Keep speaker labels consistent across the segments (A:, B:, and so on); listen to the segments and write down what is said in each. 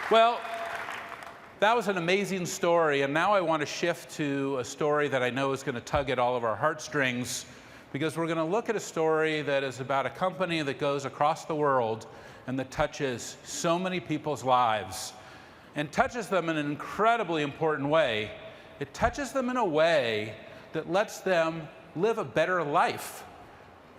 A: Well, that was an amazing story, and now I want to shift to a story that I know is going to tug at all of our heartstrings, because we're going to look at a story that is about a company that goes across the world and that touches so many people's lives, and touches them in an incredibly important way. It touches them in a way that lets them live a better life.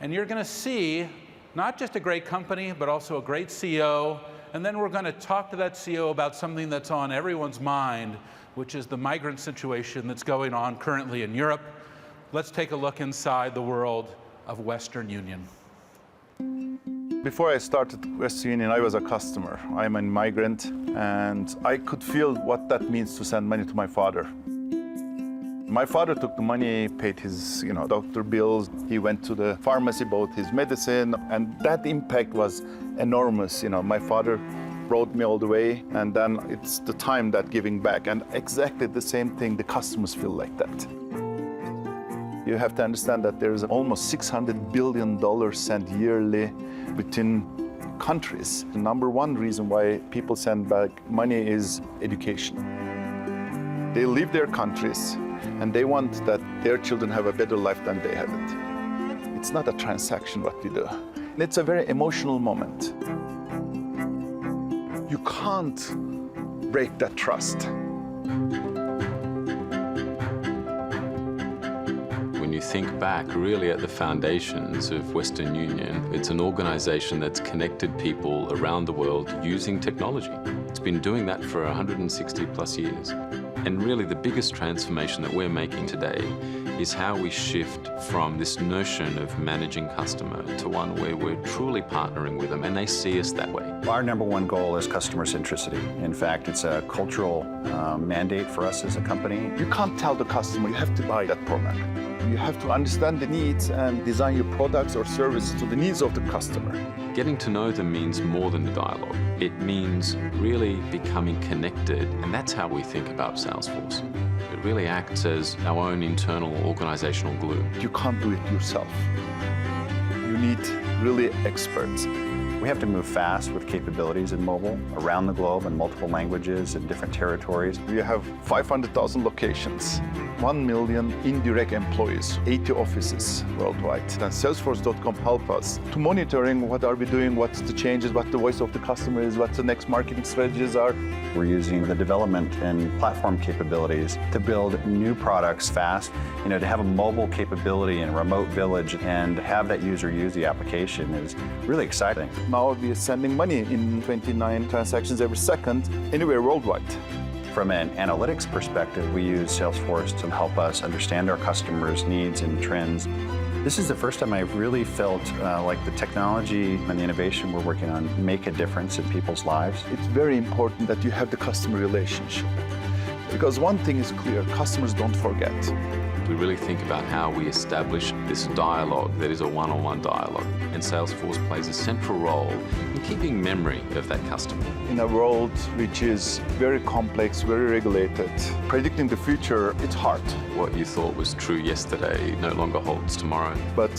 A: And you're going to see not just a great company, but also a great CEO. And then we're going to talk to that CEO about something that's on everyone's mind, which is the migrant situation that's going on currently in Europe. Let's take a look inside the world of Western Union.
B: Before I started Western Union, I was a customer. I'm a migrant, and I could feel what that means to send money to my father. My father took the money, paid his doctor bills. He went to the pharmacy, bought his medicine, and that impact was enormous. My father brought me all the way, and then it's the time that giving back. And exactly the same thing, the customers feel like that. You have to understand that there is almost $600 billion sent yearly between countries. The number one reason why people send back money is education. They leave their countries, and they want that their children have a better life than they had it. It's not a transaction what we do. It's a very emotional moment. You can't break that trust.
C: When you think back really at the foundations of Western Union, it's an organization that's connected people around the world using technology. It's been doing that for 160 plus years. And really the biggest transformation that we're making today is how we shift from this notion of managing customer to one where we're truly partnering with them, and they see us that way.
D: Our number one goal is customer centricity. In fact, it's a cultural mandate for us as a company.
B: You can't tell the customer you have to buy that product. You have to understand the needs and design your products or services to the needs of the customer.
C: Getting to know them means more than the dialogue. It means really becoming connected, and that's how we think about Salesforce. It really acts as our own internal organizational glue.
B: You can't do it yourself. You need really experts.
D: We have to move fast with capabilities in mobile around the globe in multiple languages in different territories.
B: We have 500,000 locations, 1 million indirect employees, 80 offices worldwide. And Salesforce.com help us to monitoring what are we doing, what's the changes, what the voice of the customer is, what the next marketing strategies are.
D: We're using the development and platform capabilities to build new products fast. To have a mobile capability in a remote village and have that user use the application is really exciting.
B: Now we are sending money in 29 transactions every second, anywhere worldwide.
D: From an analytics perspective, we use Salesforce to help us understand our customers' needs and trends. This is the first time I've really felt like the technology and the innovation we're working on make a difference in people's lives.
B: It's very important that you have the customer relationship. Because one thing is clear, customers don't forget.
C: We really think about how we establish this dialogue that is a one-on-one dialogue. And Salesforce plays a central role in keeping memory of that customer.
B: In a world which is very complex, very regulated, predicting the future, it's hard.
C: What you thought was true yesterday no longer holds tomorrow.
B: But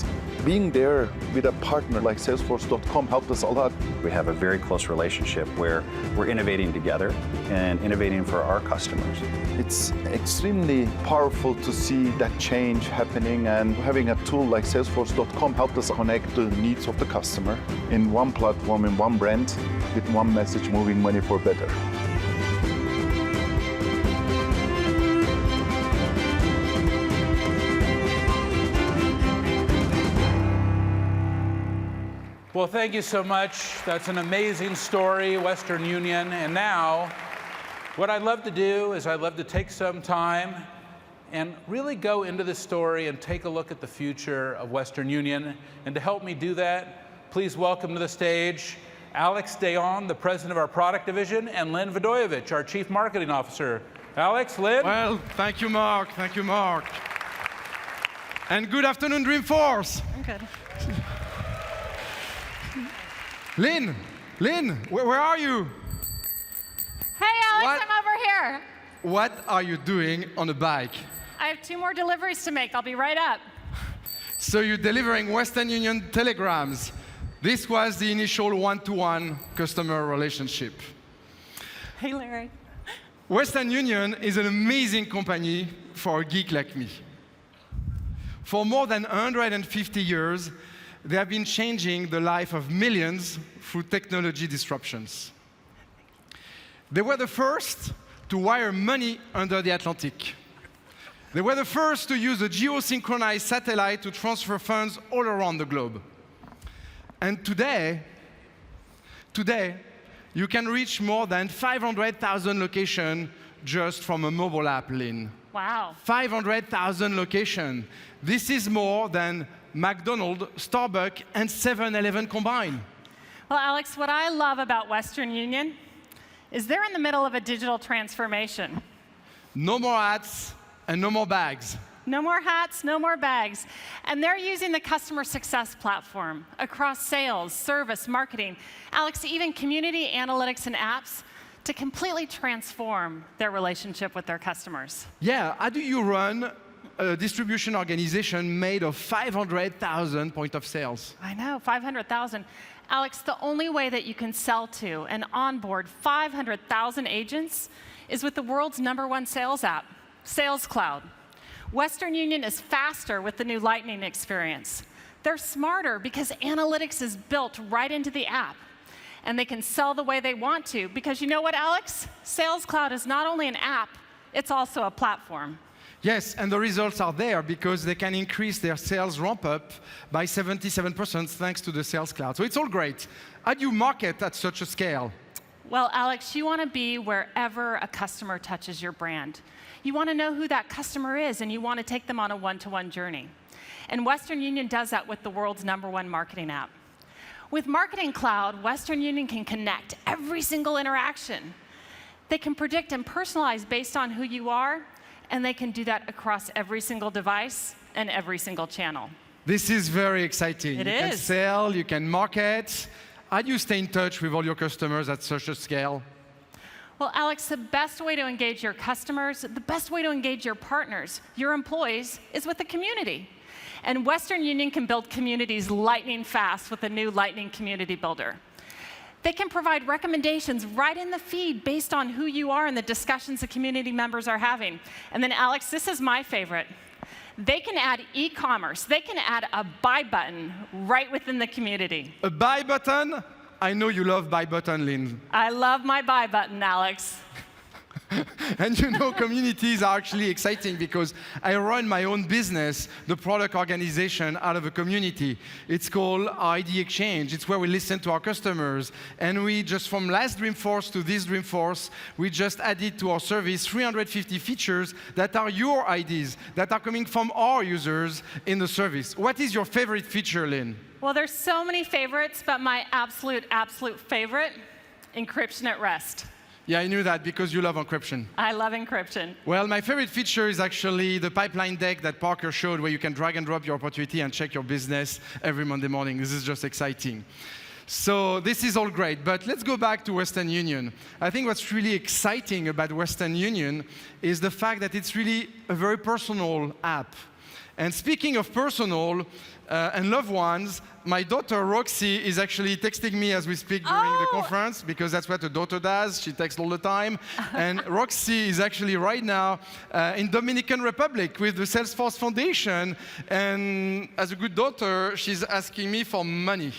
B: being there with a partner like Salesforce.com helped us a lot.
D: We have a very close relationship where we're innovating together and innovating for our customers.
B: It's extremely powerful to see that change happening, and having a tool like Salesforce.com helped us connect to the needs of the customer in one platform, in one brand, with one message, moving money for better.
A: Well, thank you so much. That's an amazing story, Western Union. And now, what I'd love to do is I'd love to take some time and really go into the story and take a look at the future of Western Union. And to help me do that, please welcome to the stage Alex Dayon, the president of our product division, and Lynne Vojvodich, our chief marketing officer. Alex, Lynne?
E: Well, thank you, Marc. Thank you, Marc. And good afternoon, Dreamforce.
F: I'm good.
E: Lynne, where are you?
F: Hey, Alex, I'm over here.
E: What are you doing on a bike?
F: I have 2 more deliveries to make. I'll be right up.
E: So you're delivering Western Union telegrams. This was the initial one-to-one customer relationship.
F: Hey, Larry.
E: Western Union is an amazing company for a geek like me. For more than 150 years, they have been changing the life of millions through technology disruptions. They were the first to wire money under the Atlantic. They were the first to use a geosynchronized satellite to transfer funds all around the globe. And today, you can reach more than 500,000 locations just from a mobile app, Lynne.
F: Wow.
E: 500,000 locations. This is more than McDonald's, Starbucks, and 7-Eleven combined.
F: Well, Alex, what I love about Western Union is they're in the middle of a digital transformation.
E: No more hats and no more bags.
F: No more hats, no more bags. And they're using the customer success platform across sales, service, marketing, Alex, even community analytics and apps to completely transform their relationship with their customers.
E: Yeah, how do you run a distribution organization made of 500,000 point of sales?
F: I know, 500,000. Alex, the only way that you can sell to and onboard 500,000 agents is with the world's #1 sales app, Sales Cloud. Western Union is faster with the new Lightning experience. They're smarter because analytics is built right into the app. And they can sell the way they want to, because you know what, Alex? Sales Cloud is not only an app, it's also a platform.
E: Yes, and the results are there because they can increase their sales ramp up by 77% thanks to the Sales Cloud. So it's all great. How do you market at such a scale?
F: Well, Alex, you want to be wherever a customer touches your brand. You want to know who that customer is, and you want to take them on a one-to-one journey. And Western Union does that with the world's #1 marketing app. With Marketing Cloud, Western Union can connect every single interaction. They can predict and personalize based on who you are, and they can do that across every single device and every single channel.
E: This is very exciting.
F: It
E: You can
F: is.
E: sell, you can market. How do you stay in touch with all your customers at such a scale?
F: Well, Alex, the best way to engage your customers, the best way to engage your partners, your employees, is with the community. And Western Union can build communities lightning fast with the new Lightning Community Builder. They can provide recommendations right in the feed based on who you are and the discussions the community members are having. And then, Alex, this is my favorite. They can add e-commerce. They can add a buy button right within the community.
E: A buy button? I know you love buy button, Lynne.
F: I love my buy button, Alex.
E: And you know, communities are actually exciting because I run my own business, the product organization, out of a community. It's called ID Exchange. It's where we listen to our customers. And we just, from last Dreamforce to this Dreamforce, we just added to our service 350 features that are your IDs, that are coming from our users in the service. What is your favorite feature, Lynne?
F: Well, there's so many favorites, but my absolute favorite, encryption at rest.
E: Yeah, I knew that because you love encryption.
F: I love encryption.
E: Well, my favorite feature is actually the pipeline deck that Parker showed, where you can drag and drop your opportunity and check your business every Monday morning. This is just exciting. So this is all great, but let's go back to Western Union. I think what's really exciting about Western Union is the fact that it's really a very personal app. And speaking of personal and loved ones, my daughter Roxy is actually texting me as we speak during the conference, because that's what a daughter does. She texts all the time. And Roxy is actually right now in Dominican Republic with the Salesforce Foundation. And as a good daughter, she's asking me for money.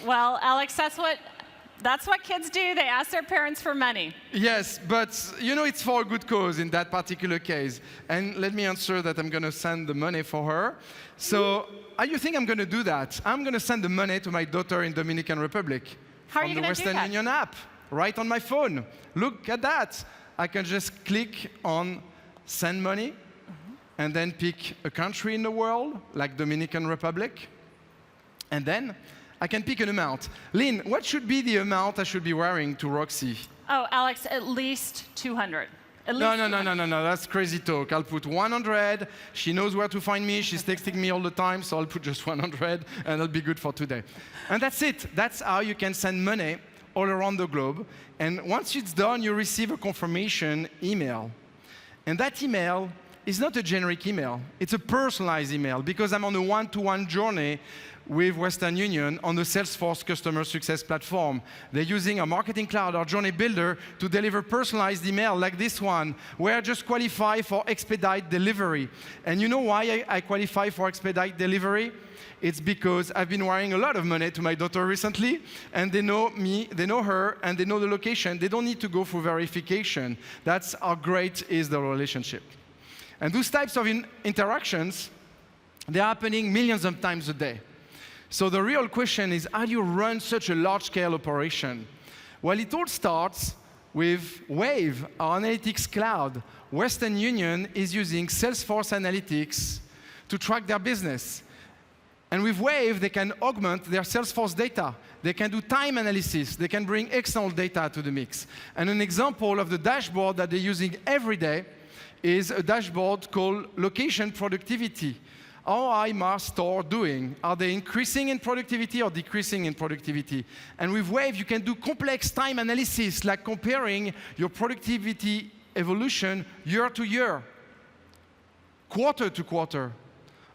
F: Well, Alex, that's what kids do. They ask their parents for money.
E: Yes, but you know, it's for a good cause in that particular case. And let me answer that I'm going to send the money for her. So how do you think I'm going to do that? I'm going to send the money to my daughter in Dominican Republic
F: How are you
E: from the
F: going to do
E: Western
F: that?
E: Union app, right on my phone. Look at that. I can just click on send money and then pick a country in the world, like Dominican Republic. And then I can pick an amount. Lynne, what should be the amount I should be wearing to Roxy?
F: Oh, Alex, at least 200. At least
E: No,
F: 200.
E: that's crazy talk. I'll put 100. She knows where to find me. She's texting me all the time, so I'll put just 100, and it'll be good for today. And that's it. That's how you can send money all around the globe. And once it's done, you receive a confirmation email. And that email is not a generic email. It's a personalized email because I'm on a one-to-one journey with Western Union on the Salesforce customer success platform. They're using our Marketing Cloud, our Journey Builder, to deliver personalized email like this one, where I just qualify for expedite delivery. And you know why I qualify for expedite delivery? It's because I've been wiring a lot of money to my daughter recently, and they know me, they know her, and they know the location. They don't need to go through verification. That's how great is the relationship. And those types of interactions, they're happening millions of times a day. So the real question is, how do you run such a large-scale operation? Well, it all starts with Wave, our analytics cloud. Western Union is using Salesforce Analytics to track their business. And with Wave, they can augment their Salesforce data. They can do time analysis. They can bring external data to the mix. And an example of the dashboard that they're using every day is a dashboard called Location Productivity. How are my store doing? Are they increasing in productivity or decreasing in productivity? And with Wave, you can do complex time analysis, like comparing your productivity evolution year to year, quarter to quarter,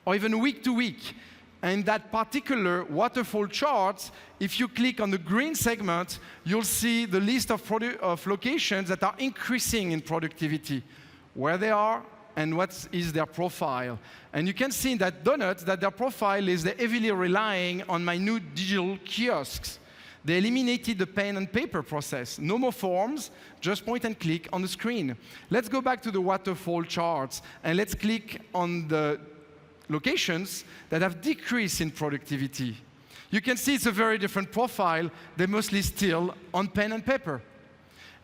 E: or even week to week. And that particular waterfall chart, if you click on the green segment, you'll see the list of locations that are increasing in productivity, where they are, and what is their profile. And you can see in that donut that their profile is they're heavily relying on my new digital kiosks. They eliminated the pen and paper process. No more forms, just point and click on the screen. Let's go back to the waterfall charts, and let's click on the locations that have decreased in productivity. You can see it's a very different profile. They're mostly still on pen and paper.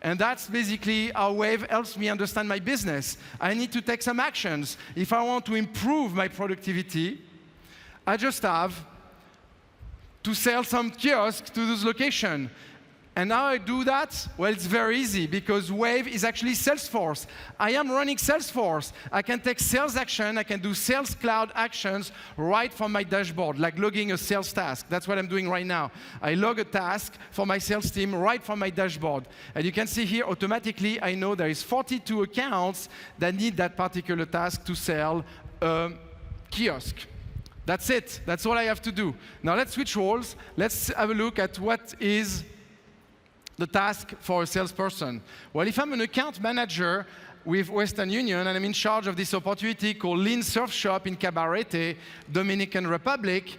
E: And that's basically how Wave helps me understand my business. I need to take some actions. If I want to improve my productivity, I just have to sell some kiosks to those locations. And how I do that? Well, it's very easy, because Wave is actually Salesforce. I am running Salesforce. I can take sales action, I can do Sales Cloud actions right from my dashboard, like logging a sales task. That's what I'm doing right now. I log a task for my sales team right from my dashboard. And you can see here, automatically, I know there is 42 accounts that need that particular task to sell a kiosk. That's it. That's all I have to do. Now let's switch roles. Let's have a look at what is the task for a salesperson. Well, if I'm an account manager with Western Union and I'm in charge of this opportunity called Lynne Surf Shop in Cabarete, Dominican Republic,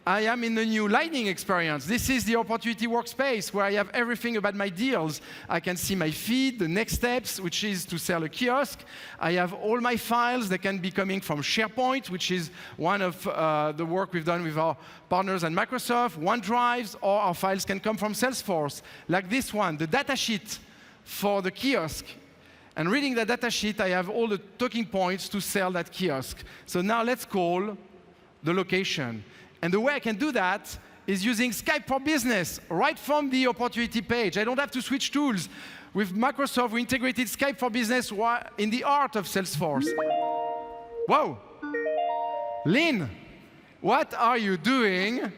E: I am in the new Lightning experience. This is the opportunity workspace where I have everything about my deals. I can see my feed, the next steps, which is to sell a kiosk. I have all my files that can be coming from SharePoint, which is one of the work we've done with our partners at Microsoft, OneDrive, or our files can come from Salesforce, like this one, the data sheet for the kiosk. And reading the data sheet, I have all the talking points to sell that kiosk. So now let's call the location. And the way I can do that is using Skype for Business right from the opportunity page. I don't have to switch tools. With Microsoft, we integrated Skype for Business in the heart of Salesforce. Whoa! Lynne, what are you doing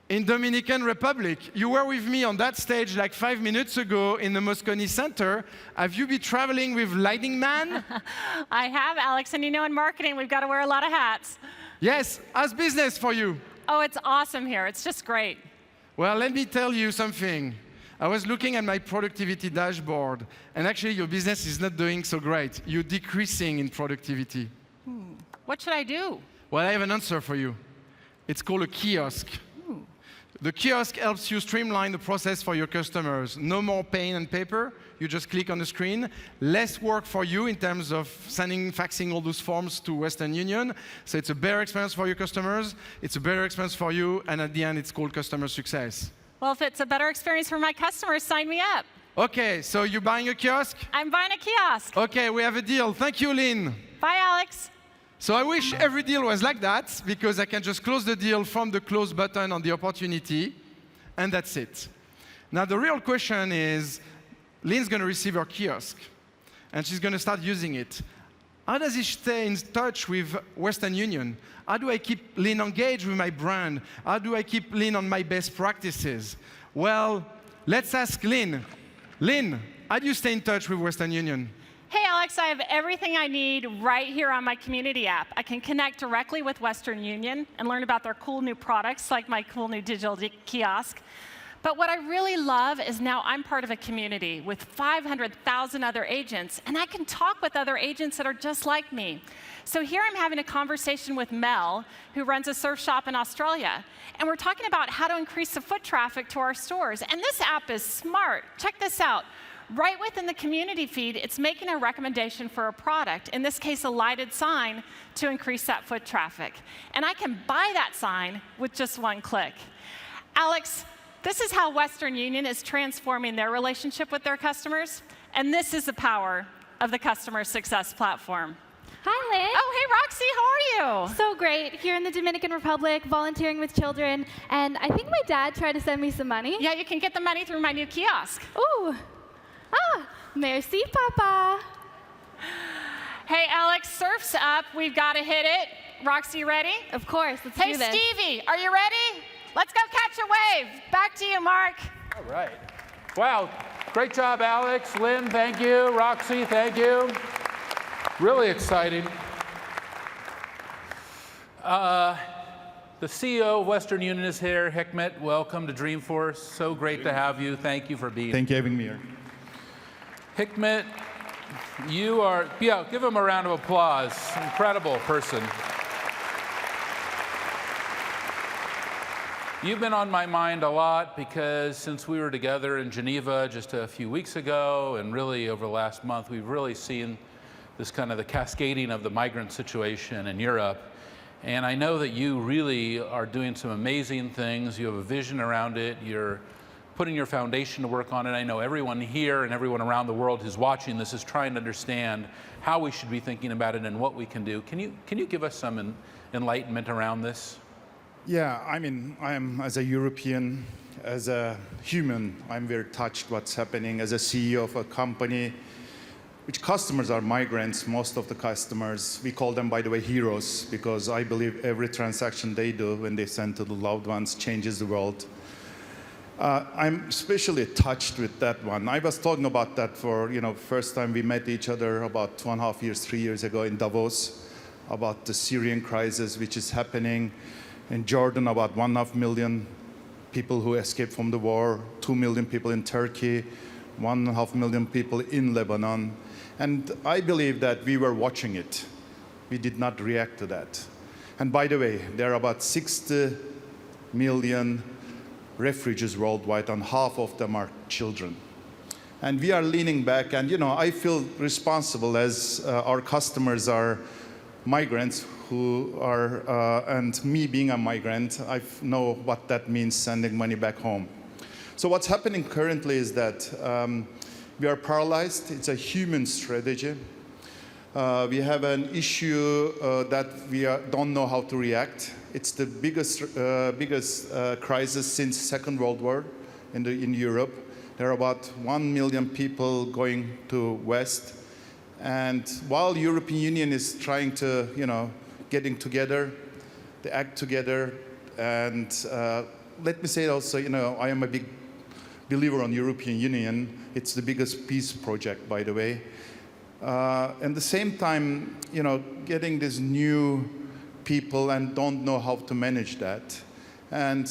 E: in Dominican Republic? You were with me on that stage like 5 minutes ago in the Moscone Center. Have you been traveling with Lightning Man?
F: I have, Alex, and you know in marketing we've got to wear a lot of hats.
E: Yes, how's business for you?
F: Oh, it's awesome here. It's just great.
E: Well, let me tell you something. I was looking at my productivity dashboard, and actually your business is not doing so great. You're decreasing in productivity.
F: What should I do?
E: Well, I have an answer for you. It's called a kiosk. The kiosk helps you streamline the process for your customers. No more pen and paper. You just click on the screen. Less work for you in terms of sending, faxing all those forms to Western Union. So it's a better experience for your customers. It's a better experience for you. And at the end, it's called customer success.
F: Well, if it's a better experience for my customers, sign me up.
E: OK, so you're buying a kiosk?
F: I'm buying a kiosk.
E: OK, we have a deal. Thank you, Lynne.
F: Bye, Alex.
E: So I wish every deal was like that, because I can just close the deal from the close button on the opportunity, and that's it. Now, the real question is, Lynne's going to receive her kiosk, and she's going to start using it. How does she stay in touch with Western Union? How do I keep Lynne engaged with my brand? How do I keep Lynne on my best practices? Well, let's ask Lynne. Lynne, how do you stay in touch with Western Union?
F: Hey, Alex, I have everything I need right here on my community app. I can connect directly with Western Union and learn about their cool new products, like my cool new digital kiosk. But what I really love is now I'm part of a community with 500,000 other agents, and I can talk with other agents that are just like me. So here I'm having a conversation with Mel, who runs a surf shop in Australia, and we're talking about how to increase the foot traffic to our stores. And this app is smart. Check this out. Right within the community feed, it's making a recommendation for a product, in this case, a lighted sign, to increase that foot traffic. And I can buy that sign with just one click. Alex, this is how Western Union is transforming their relationship with their customers, and this is the power of the Customer Success Platform.
G: Hi, Lynne.
F: Oh, hey, Roxy, how are you?
G: So great. Here in the Dominican Republic, volunteering with children, and I think my dad tried to send me some money.
F: Yeah, you can get the money through my new kiosk.
G: Ooh. Ah, merci, Papa.
F: Hey, Alex, surf's up. We've got to hit it. Roxy, you ready?
G: Of course, let's
F: Hey,
G: do this.
F: Stevie, are you ready? Let's go catch a wave. Back to you, Marc.
A: All right. Wow. Great job, Alex. Lynne, thank you. Roxy, thank you. Really exciting. The CEO of Western Union is here. Hikmet, welcome to Dreamforce. So great to have you. Thank you for being here.
H: Thank you for having me here.
A: Hikmet, you are, yeah, give him a round of applause. Incredible person. You've been on my mind a lot because since we were together in Geneva just a few weeks ago, and really over the last month, we've really seen this kind of the cascading of the migrant situation in Europe. And I know that you really are doing some amazing things. You have a vision around it. You're putting your foundation to work on it. I know everyone here and everyone around the world who's watching this is trying to understand how we should be thinking about it and what we can do. Can you give us some enlightenment around this?
H: Yeah, I mean, as a European, as a human, I'm very touched what's happening. As a CEO of a company, which customers are migrants, most of the customers, we call them, by the way, heroes, because I believe every transaction they do when they send to the loved ones changes the world. I'm especially touched with that one. I was talking about that for, first time we met each other about 2.5 years, 3 years ago in Davos, about the Syrian crisis, which is happening. In Jordan, about 1.5 million people who escaped from the war, 2 million people in Turkey, 1.5 million people in Lebanon. And I believe that we were watching it. We did not react to that. And by the way, there are about 60 million refugees worldwide, and half of them are children. And we are leaning back, and I feel responsible as our customers are migrants who are, and me being a migrant, I know what that means, sending money back home. So what's happening currently is that we are paralyzed. It's a human strategy. We have an issue that we don't know how to react. It's the biggest crisis since Second World War in Europe. There are about 1 million people going to West. And while European Union is trying to, getting together, they act together. And let me say also, I am a big believer on European Union. It's the biggest peace project, by the way. At the same time, getting these new people and don't know how to manage that. And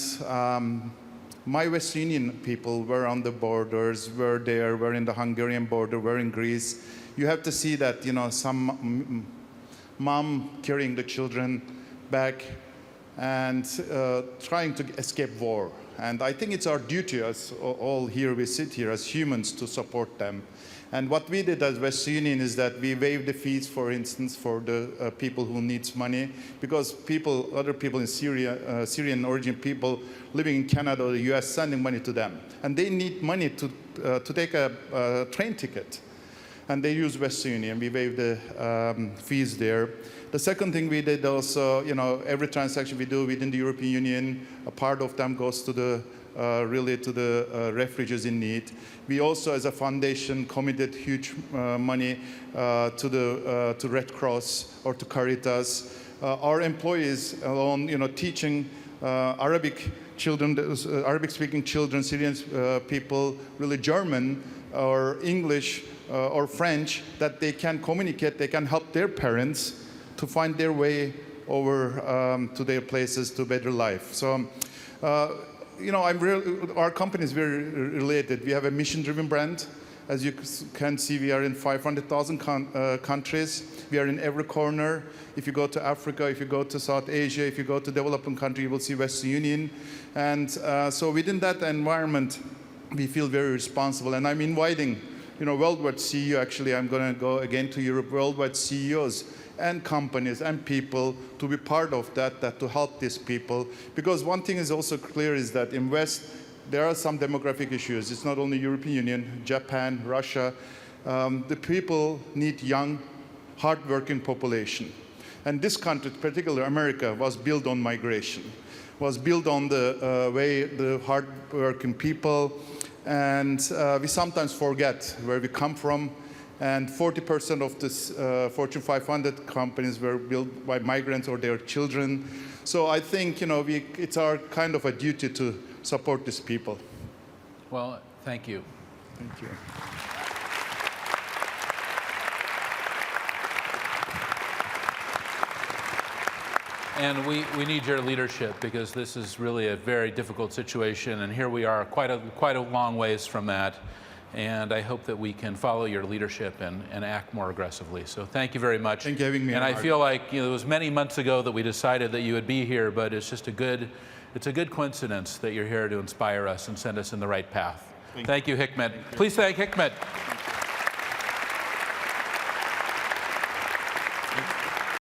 H: my Western Union people were on the borders, were there, were in the Hungarian border, were in Greece. You have to see that, some mom carrying the children back and trying to escape war. And I think it's our duty, as all here, we sit here as humans, to support them. And what we did as Western Union is that we waived the fees, for instance, for the people who needs money, because other people in Syria, Syrian origin people living in Canada or the US, sending money to them. And they need money to take a train ticket. And they use Western Union. We waived the fees there. The second thing we did also, every transaction we do within the European Union, a part of them goes to the really to the refugees in need. We also, as a foundation, committed huge money to Red Cross or to Caritas. Our employees alone, teaching Arabic children, Arabic-speaking children, Syrian people, really German, or English or French, that they can communicate, they can help their parents to find their way over to their places to better life. So, our company is very related. We have a mission-driven brand. As you can see, we are in 500,000 countries. We are in every corner. If you go to Africa, if you go to South Asia, if you go to developing country, you will see Western Union. And so within that environment, we feel very responsible. And I'm inviting, worldwide CEO, actually, I'm going to go again to Europe, worldwide CEOs and companies and people to be part of that to help these people. Because one thing is also clear is that in West, there are some demographic issues. It's not only European Union, Japan, Russia. The people need young, hardworking population. And this country, particularly America, was built on migration, was built on the way the hardworking people. And we sometimes forget where we come from. And 40% of this Fortune 500 companies were built by migrants or their children. So I think, it's our kind of a duty to support these people.
A: Well, thank you.
H: Thank you.
A: And we need your leadership, because this is really a very difficult situation, and here we are quite a long ways from that. And I hope that we can follow your leadership and act more aggressively. So thank you very much.
H: Thank you for having me.
A: And I
H: Marc.
A: feel like it was many months ago that we decided that you would be here, but it's just a good coincidence that you're here to inspire us and send us in the right path. Thank you, Hikmet. Please thank Hikmet.